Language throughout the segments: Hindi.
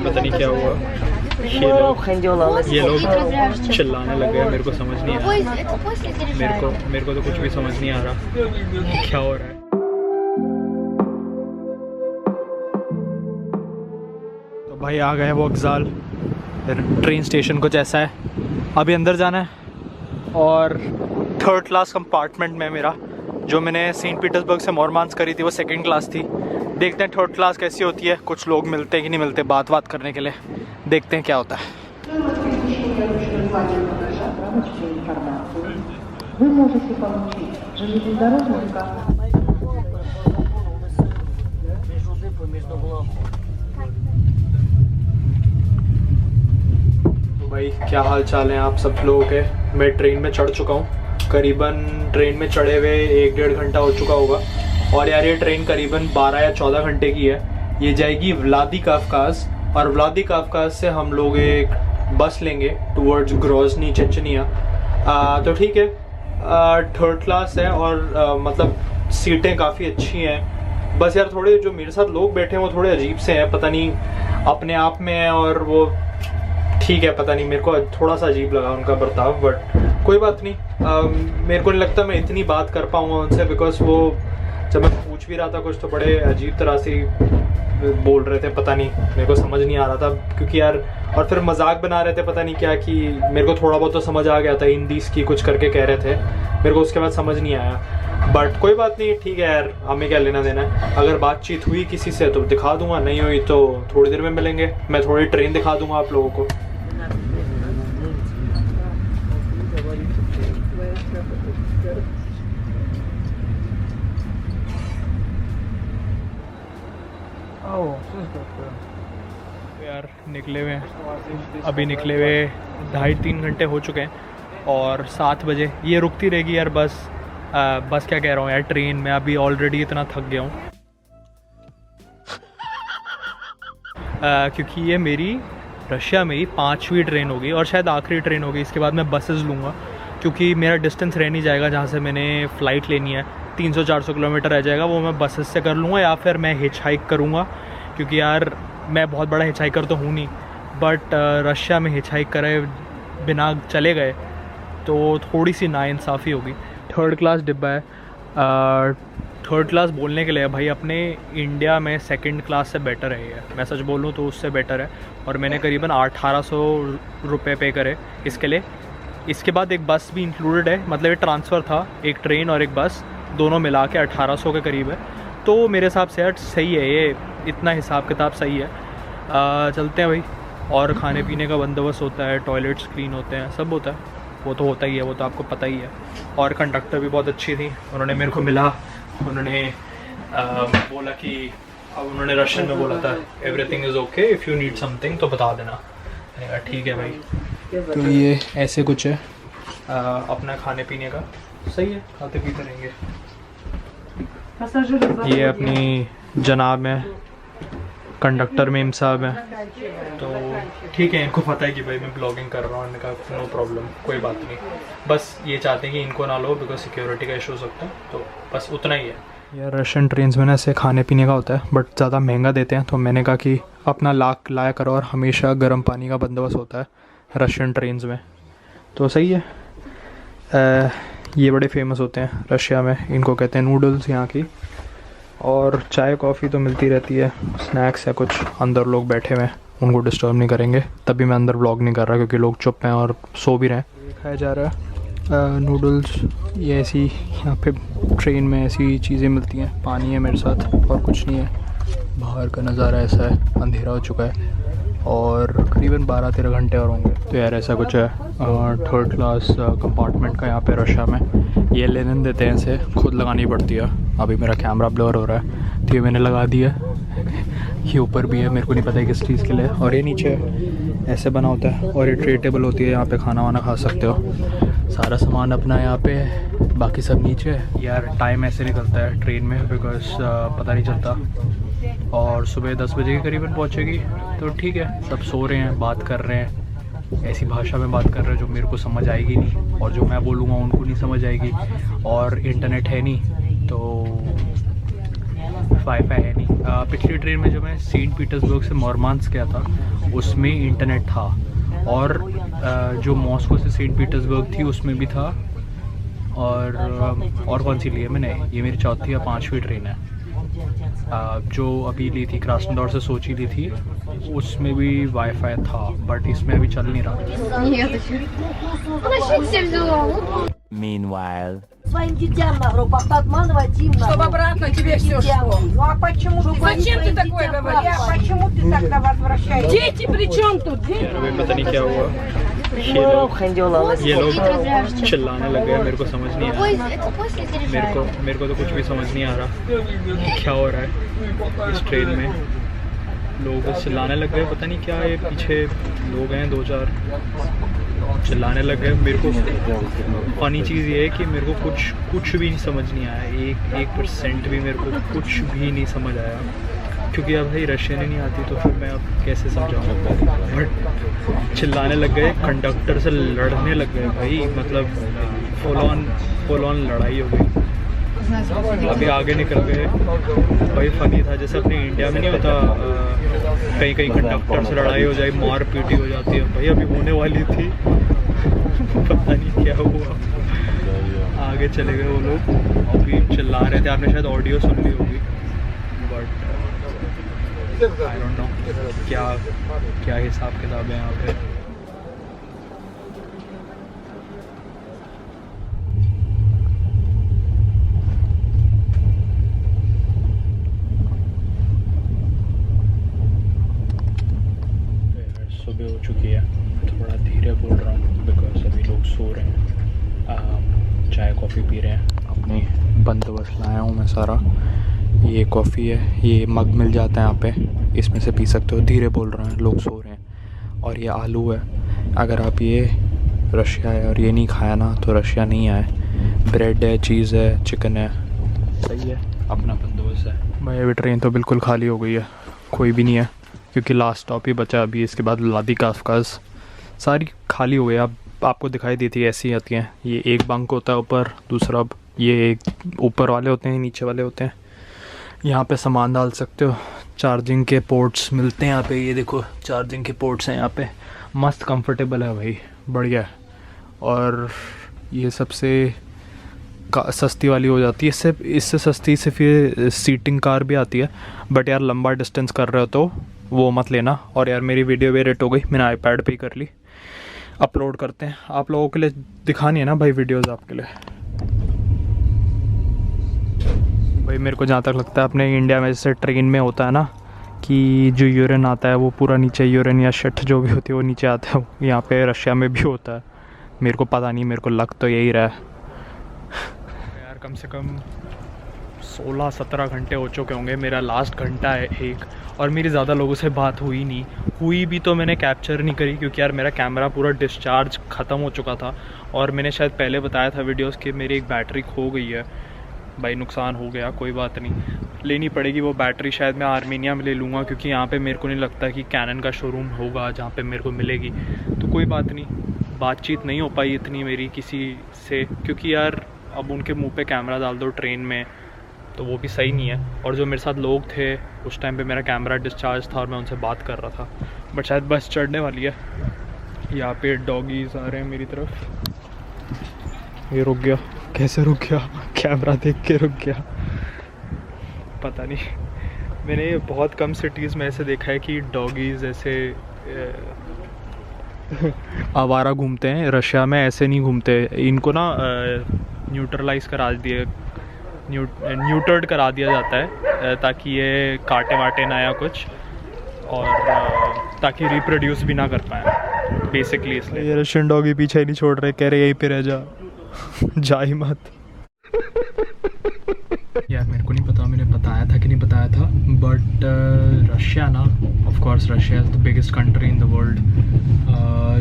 पता नहीं क्या हुआ, ये लोग चिल्लाने लग गए। मेरे को समझ नहीं आ रहा, मेरे को तो कुछ भी समझ नहीं आ रहा क्या हो रहा है। तो भाई आ गए वो वोक्ज़ाल ट्रेन स्टेशन कुछ ऐसा है। अभी अंदर जाना है और 3rd क्लास कंपार्टमेंट में मेरा, जो मैंने सेंट पीटर्सबर्ग से मोरमांस करी थी वो 2nd क्लास थी। देखते हैं 3rd क्लास कैसी होती है, कुछ लोग मिलते हैं कि नहीं मिलते बात करने के लिए, देखते हैं क्या होता है। तो भाई क्या हाल चाल है आप सब लोगों के। मैं ट्रेन में चढ़ चुका हूँ, करीबन ट्रेन में चढ़े हुए 1-1.5 घंटा हो चुका होगा। और यार ये ट्रेन करीबन 12 या 14 घंटे की है। ये जाएगी व्लादिकावकाज, और व्लादिकावकाज से हम लोग एक बस लेंगे टूवर्ड्स ग्रोजनी चेचनिया। तो ठीक है, 3rd क्लास है और मतलब सीटें काफ़ी अच्छी हैं। बस यार थोड़े जो मेरे साथ लोग बैठे हैं वो थोड़े अजीब से हैं, पता नहीं अपने आप में है, और वो ठीक है पता नहीं, मेरे को थोड़ा सा अजीब लगा उनका बर्ताव, बट कोई बात नहीं। मेरे को नहीं लगता मैं इतनी बात कर पाऊँगा उनसे, बिकॉज वो जब मैं पूछ भी रहा था कुछ तो बड़े अजीब तरह से बोल रहे थे, पता नहीं मेरे को समझ नहीं आ रहा था, क्योंकि यार और फिर मजाक बना रहे थे पता नहीं क्या, कि मेरे को थोड़ा बहुत तो समझ आ गया था, हिंदी की कुछ करके कह रहे थे, मेरे को उसके बाद समझ नहीं आया। बट कोई बात नहीं, ठीक है यार, हमें क्या लेना देना है। अगर बातचीत हुई किसी से तो दिखा दूंगा, नहीं हुई तो थोड़ी देर में मिलेंगे, मैं थोड़ी ट्रेन दिखा दूंगा आप लोगों को। यार निकले हुए हैं, अभी निकले हुए 2.5-3 घंटे हो चुके हैं, और 7 बजे ये रुकती रहेगी यार बस। बस क्या कह रहा हूँ यार, ट्रेन में अभी ऑलरेडी इतना थक गया हूँ। क्योंकि ये मेरी रशिया में ही 5वीं ट्रेन होगी और शायद आखिरी ट्रेन होगी। इसके बाद मैं बसेस लूँगा, क्योंकि मेरा डिस्टेंस रह नहीं जाएगा जहाँ से मैंने फ़्लाइट लेनी है, 300-400 किलोमीटर रह जाएगा, वो मैं बसेस से कर लूँगा या फिर मैं हिच हाइक करूँगा। क्योंकि यार मैं बहुत बड़ा हिच हाइकर तो हूँ नहीं, बट रशिया में हिच हाइक करे बिना चले गए तो थोड़ी सी नाइंसाफ़ी होगी। 3rd क्लास डिब्बा है। 3rd क्लास बोलने के लिए भाई अपने इंडिया में 2nd क्लास से बेटर है ये, मैं सच बोलूँ तो उससे बेटर है। और मैंने करीबन 1800 रुपये पे करे इसके लिए। इसके बाद एक बस भी इंक्लूडेड है, मतलब ये ट्रांसफ़र था, एक ट्रेन और एक बस, दोनों मिला के 1800 के करीब है। तो मेरे हिसाब से यार सही है, ये इतना हिसाब किताब सही है। चलते हैं भाई। और खाने पीने का बंदोबस्त होता है, टॉयलेट्स क्लीन होते हैं, सब होता है, वो तो होता ही है, वो तो आपको पता ही है। और कंडक्टर भी बहुत अच्छी थी, उन्होंने मेरे को मिला, उन्होंने बोला कि अब उन्होंने रशियन में बोला था everything is okay, if you need something तो बता देना। ठीक है भाई। तो ये ऐसे कुछ है अपना खाने पीने का, सही है, खाते पीते रहेंगे। ये अपनी जनाब है, कंडक्टर मेम साहब हैं, तो ठीक है, इनको पता है कि भाई मैं ब्लॉगिंग कर रहा हूँ, इनका नो प्रॉब्लम, कोई बात नहीं। बस ये चाहते हैं कि इनको ना लो बिकॉज सिक्योरिटी का इशू हो सकता है, तो बस उतना ही है। यार रशियन ट्रेन्स में ना ऐसे खाने पीने का होता है, बट ज़्यादा महंगा देते हैं, तो मैंने कहा कि अपना लाया करो, और हमेशा गर्म पानी का बंदोबस्त होता है रशियन ट्रेन्स में, तो सही है। ये बड़े फेमस होते हैं रशिया में, इनको कहते हैं नूडल्स यहाँ की। और चाय कॉफ़ी तो मिलती रहती है, स्नैक्स है कुछ, अंदर लोग बैठे हुए हैं, उनको डिस्टर्ब नहीं करेंगे, तभी मैं अंदर व्लॉग नहीं कर रहा क्योंकि लोग चुप हैं और सो भी रहे हैं। खाया जा रहा है नूडल्स, ये ऐसी यहाँ पे ट्रेन में ऐसी चीज़ें मिलती हैं। पानी है मेरे साथ और कुछ नहीं है। बाहर का नज़ारा ऐसा है, अंधेरा हो चुका है और करीबन 12-13 घंटे और होंगे। तो यार ऐसा कुछ है 3rd क्लास कंपार्टमेंट का यहाँ पे रशिया में। ये लेने देते हैं, इसे खुद लगानी पड़ती है। अभी मेरा कैमरा ब्लर हो रहा है तो ये मैंने लगा दिया। ये ऊपर भी है, मेरे को नहीं पता है किस चीज़ के लिए। और ये नीचे ऐसे बना होता है और ये ट्रे टेबल होती है, यहाँ पे खाना वाना खा सकते हो। सारा सामान अपना यहाँ पे है, बाकी सब नीचे है। यार टाइम ऐसे निकलता है ट्रेन में बिकॉज पता नहीं चलता। और सुबह 10 बजे के करीबन पहुँचेगी, तो ठीक है, सब सो रहे हैं, बात कर रहे हैं, ऐसी भाषा में बात कर रहे हैं जो मेरे को समझ आएगी नहीं, और जो मैं बोलूँगा उनको नहीं समझ आएगी, और इंटरनेट है नहीं, तो वाईफाई है नहीं। पिछली ट्रेन में जो मैं सेंट पीटर्सबर्ग से मोरमांस्क गया था उसमें इंटरनेट था, और जो मॉस्को से सेंट पीटर्सबर्ग थी उसमें भी था। और कौन सी ली है मैंने, ये मेरी चौथी या पांचवी ट्रेन है। जो अभी ली थी क्रास्नोदार से सोची ली थी, उसमें भी वाईफाई था, बट इसमें अभी चल नहीं रहा। Meanwhile. Своим детям надо обманывать им надо. Чтобы обратно тебе все шло. Ну а почему ты... Зачем ты такое говоришь? Почему ты тогда возвращаешься? Дети при чем тут? Дети? यार भाई पता नहीं क्या हुआ, ये लोग चिल्लाने लगे, मेरे को समझ नहीं आ रहा। मेरे को तो कुछ भी समझ नहीं आ रहा क्या हो रहा है इस ट्रेन में। लोग चिल्लाने लग गए, पता नहीं क्या है, पीछे लोग हैं 2-4 चिल्लाने लग गए। मेरे को फनी चीज़ ये है कि मेरे को कुछ भी नहीं समझ नहीं आया, 1% भी मेरे को कुछ भी नहीं समझ आया, क्योंकि अब भाई रशियन ही नहीं आती तो फिर मैं अब कैसे समझाऊँ। बट चिल्लाने लग गए, कंडक्टर से लड़ने लग गए भाई, मतलब फुल ऑन लड़ाई हो गई। अभी आगे निकल गए भाई, फनी था जैसे अपने इंडिया में नहीं होता, कहीं कंडक्टर से लड़ाई हो जाए, मार पीटी हो जाती है, भाई अभी होने वाली थी। पता नहीं क्या हुआ, आगे चले गए वो लोग, अभी चिल्ला रहे थे, आपने शायद ऑडियो सुन ली होगी, बट आई डोंट नो क्या हिसाब किताब है यहाँ पे। सुबह हो चुकी है, थोड़ा धीरे बोल रहा हूँ बिकॉज अभी लोग सो रहे हैं, चाय कॉफ़ी पी रहे हैं। अपनी बंदोबस्त लाया हूँ मैं सारा, ये कॉफ़ी है, ये मग मिल जाता है यहाँ पे, इसमें से पी सकते हो। धीरे बोल रहे हैं, लोग सो रहे हैं। और ये आलू है, अगर आप ये रशिया है और ये नहीं खाया ना तो रशिया नहीं आए। ब्रेड है, चीज़ है, चिकन है, सही है, अपना बंदोबस्त है। भाई अभी ट्रेन तो बिल्कुल खाली हो गई है, कोई भी नहीं है, क्योंकि लास्ट स्टॉप ही बचा अभी, इसके बाद व्लादिकास्कास सारी खाली हो गई। अब आपको दिखाई देती है, ऐसी ही आती हैं। ये एक बंक होता है ऊपर, दूसरा ये एक ऊपर वाले होते हैं, नीचे वाले होते हैं। यहाँ पे सामान डाल सकते हो, चार्जिंग के पोर्ट्स मिलते हैं यहाँ पे, ये देखो चार्जिंग के पोर्ट्स हैं यहाँ पे, मस्त कंफर्टेबल है भाई, बढ़िया है। और ये सबसे सस्ती वाली हो जाती है, इससे सस्ती से फिर सीटिंग कार भी आती है, बट यार लंबा डिस्टेंस कर रहे हो तो वो मत लेना। और यार मेरी वीडियो भी एडिट हो गई, मैंने आईपैड पे ही कर ली, अपलोड करते हैं। आप लोगों के लिए दिखानी है ना भाई वीडियोस आपके लिए। भाई मेरे को जहाँ तक लगता है अपने इंडिया में जैसे ट्रेन में होता है ना कि जो यूरिन आता है वो पूरा नीचे, यूरिन या शिट जो भी होती है वो नीचे आता है, यहाँ पे रशिया में भी होता है। मेरे को पता नहीं, मेरे को लग तो यही रहा है। यार कम से कम 16-17 घंटे हो चुके होंगे, मेरा लास्ट घंटा है एक, और मेरी ज़्यादा लोगों से बात हुई नहीं, हुई भी तो मैंने कैप्चर नहीं करी, क्योंकि यार मेरा कैमरा पूरा डिस्चार्ज ख़त्म हो चुका था। और मैंने शायद पहले बताया था वीडियोस कि मेरी एक बैटरी खो गई है। भाई नुकसान हो गया, कोई बात नहीं, लेनी पड़ेगी वो बैटरी। शायद मैं आर्मेनिया में ले लूँगा, क्योंकि यहाँ पे मेरे को नहीं लगता कि कैनन का शोरूम होगा जहाँ पे मेरे को मिलेगी। तो कोई बात नहीं, बातचीत नहीं हो पाई इतनी मेरी किसी से, क्योंकि यार अब उनके मुँह पे कैमरा डाल दो ट्रेन में तो वो भी सही नहीं है। और जो मेरे साथ लोग थे उस टाइम पे मेरा कैमरा डिस्चार्ज था और मैं उनसे बात कर रहा था, बट शायद बस चढ़ने वाली है। यहाँ पे डॉगीज़ आ रहे हैं मेरी तरफ। ये रुक गया, कैसे रुक गया, कैमरा देख के रुक गया, पता नहीं। मैंने बहुत कम सिटीज़ में ऐसे देखा है कि डॉगीज़ ऐसे आवारा घूमते हैं। रशिया में ऐसे नहीं घूमते, इनको ना न्यूट्रलाइज करा दिए, न्यूटर्ड करा दिया जाता है ताकि ये काटे वाटे ना या कुछ, और ताकि रिप्रोड्यूस भी ना कर पाए बेसिकली, इसलिए। ये रशियन डॉगी पीछे ही नहीं छोड़ रहे, कह रहे यहीं पे रह जा, जा ही मत। यार मेरे को नहीं पता मैंने बताया था कि नहीं बताया था, बट रशिया ना, of course Russia is the biggest country in the world.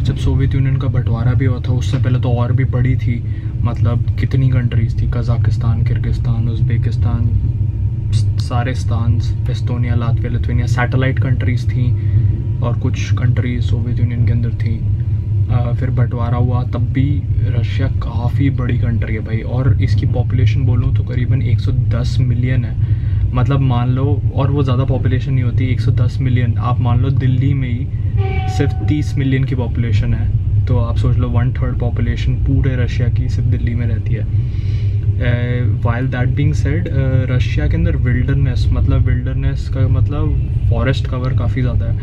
जब सोवियत यूनियन का बंटवारा भी हुआ था उससे पहले तो और भी बड़ी थी, मतलब कितनी कंट्रीज़ थी, कज़ाकिस्तान, किर्गिस्तान, उज़्बेकिस्तान, सारे स्थान, Estonia, Latvia, Lithuania, satellite countries थी, और कुछ कंट्रीज सोवियत यूनियन के अंदर थी। फिर बंटवारा हुआ तब भी रशिया काफ़ी बड़ी कंट्री है भाई, और इसकी पॉपुलेशन बोलूँ तो करीबन 110 मिलियन है। मतलब मान लो, और वो ज़्यादा पॉपुलेशन नहीं होती, 110 मिलियन। आप मान लो दिल्ली में ही सिर्फ 30 मिलियन की पॉपुलेशन है, तो आप सोच लो 1/3 पॉपुलेशन पूरे रशिया की सिर्फ दिल्ली में रहती है। While that being said, Russia के अंदर विल्डरनेस का मतलब फॉरेस्ट कवर काफ़ी ज़्यादा है,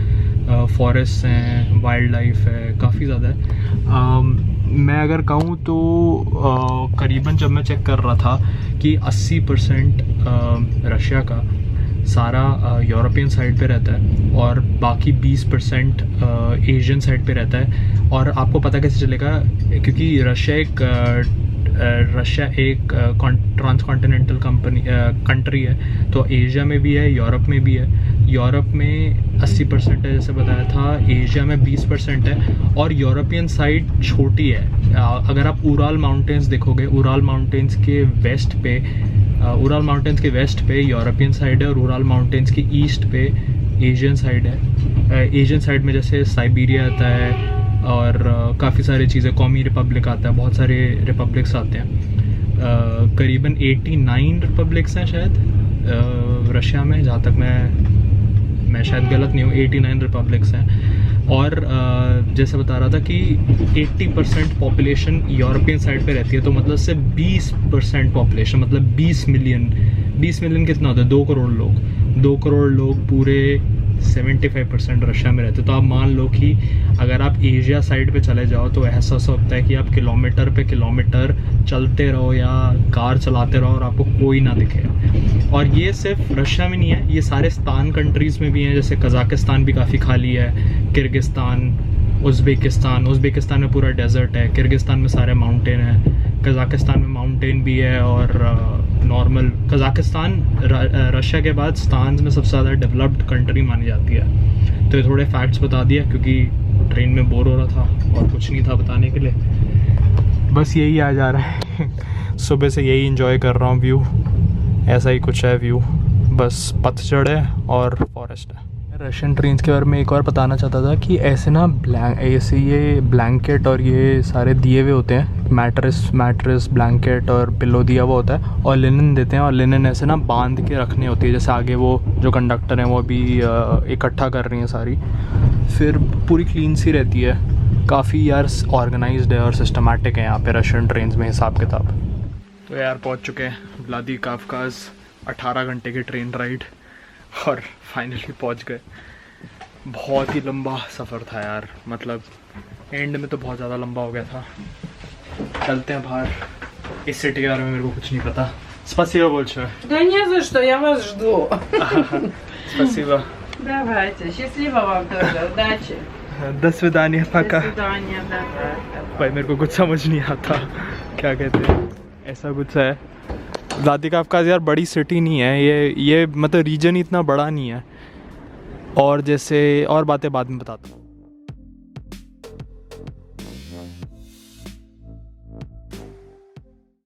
फॉरेस्ट हैं, वाइल्ड लाइफ है, काफ़ी ज़्यादा है। मैं अगर कहूँ तो करीबन जब मैं चेक कर रहा था कि 80% रशिया का सारा यूरोपियन साइड पे रहता है और बाकी 20% एशियन साइड पे रहता है। और आपको पता कैसे चलेगा, क्योंकि रशिया एक ट्रांसकॉन्टिनेंटल कंट्री है, तो एशिया में भी है, यूरोप में भी है। यूरोप में 80% है जैसे बताया था, एशिया में 20% है, और यूरोपियन साइड छोटी है। अगर आप उराल माउंटेन्स देखोगे, उराल माउंटेन्स के वेस्ट पे यूरोपियन साइड है, और उराल माउंटेन्स के ईस्ट पे एशियन साइड है। एशियन साइड में जैसे साइबेरिया आता है और काफ़ी सारी चीज़ें, कौमी रिपब्लिक आता है, बहुत सारे रिपब्लिक्स आते हैं। करीबन 89 रिपब्लिक्स हैं शायद रशिया में, जहाँ तक मैं शायद गलत नहीं हूँ, 89 रिपब्लिक्स हैं। और जैसे बता रहा था कि 80% पॉपुलेशन यूरोपियन साइड पे रहती है, तो मतलब सिर्फ 20% पॉपुलेशन, मतलब 20 मिलियन कितना होता है, 2 करोड़ लोग। 2 करोड़ लोग पूरे 75% रशिया में रहते हैं। तो आप मान लो कि अगर आप एशिया साइड पे चले जाओ तो ऐसा होता है कि आप किलोमीटर पे किलोमीटर चलते रहो या कार चलाते रहो और आपको कोई ना दिखे। और ये सिर्फ रशिया में नहीं है, ये सारे स्तान कंट्रीज़ में भी हैं, जैसे कज़ाकिस्तान भी काफ़ी खाली है, किर्गिस्तान, उज़्बेकिस्तान में पूरा डेजर्ट है, किर्गिस्तान में सारे माउंटेन हैं, कज़ाकिस्तान में माउंटेन भी है, और नॉर्मल कज़ाकिस्तान रशिया के बाद स्तान में सबसे ज़्यादा डेवलप्ड कंट्री मानी जाती है। तो ये थोड़े फैक्ट्स बता दिया, क्योंकि ट्रेन में बोर हो रहा था और कुछ नहीं था बताने के लिए, बस यही आ जा रहा है। सुबह से यही एंजॉय कर रहा हूँ, व्यू ऐसा ही कुछ है व्यू, बस पतझड़ है और फॉरेस्ट है। रशियन ट्रेन्स के बारे में एक और बताना चाहता था कि ऐसे ना ऐसे ये ब्लैंकेट और ये सारे दिए हुए होते हैं, मैट्रेस ब्लैंकेट और पिलो दिया हुआ होता है, और लिनन देते हैं, और लिनन ऐसे ना बांध के रखनी होती है। जैसे आगे वो जो कंडक्टर हैं वो अभी इकट्ठा कर रही हैं सारी, फिर पूरी क्लीन सी रहती है। काफ़ी यार ऑर्गेनाइज्ड है और सिस्टमेटिक है यहाँ पे रशियन ट्रेन्स में हिसाब किताब। तो यार पहुँच चुके हैं व्लादिकावकाज़, 18 घंटे की ट्रेन राइड, और फाइनली पहुंच गए। बहुत ही लंबा सफ़र था यार, मतलब एंड में तो बहुत ज़्यादा लंबा हो गया था। चलते हैं बाहर, इस सिटी के बारे में मेरे को कुछ नहीं पता। Спасибо большое. Да не за что, я вас жду. Спасибо. Давайте, счастливо вам тоже, удачи. До свидания, пока. До свидания, да. भाई मेरे को कुछ समझ नहीं आता क्या कहते हैं, ऐसा कुछ है। व्लादिकावकाज़ यार बड़ी सिटी नहीं है ये मतलब रीजन इतना बड़ा नहीं है, और जैसे और बातें बाद में बताता हूँ।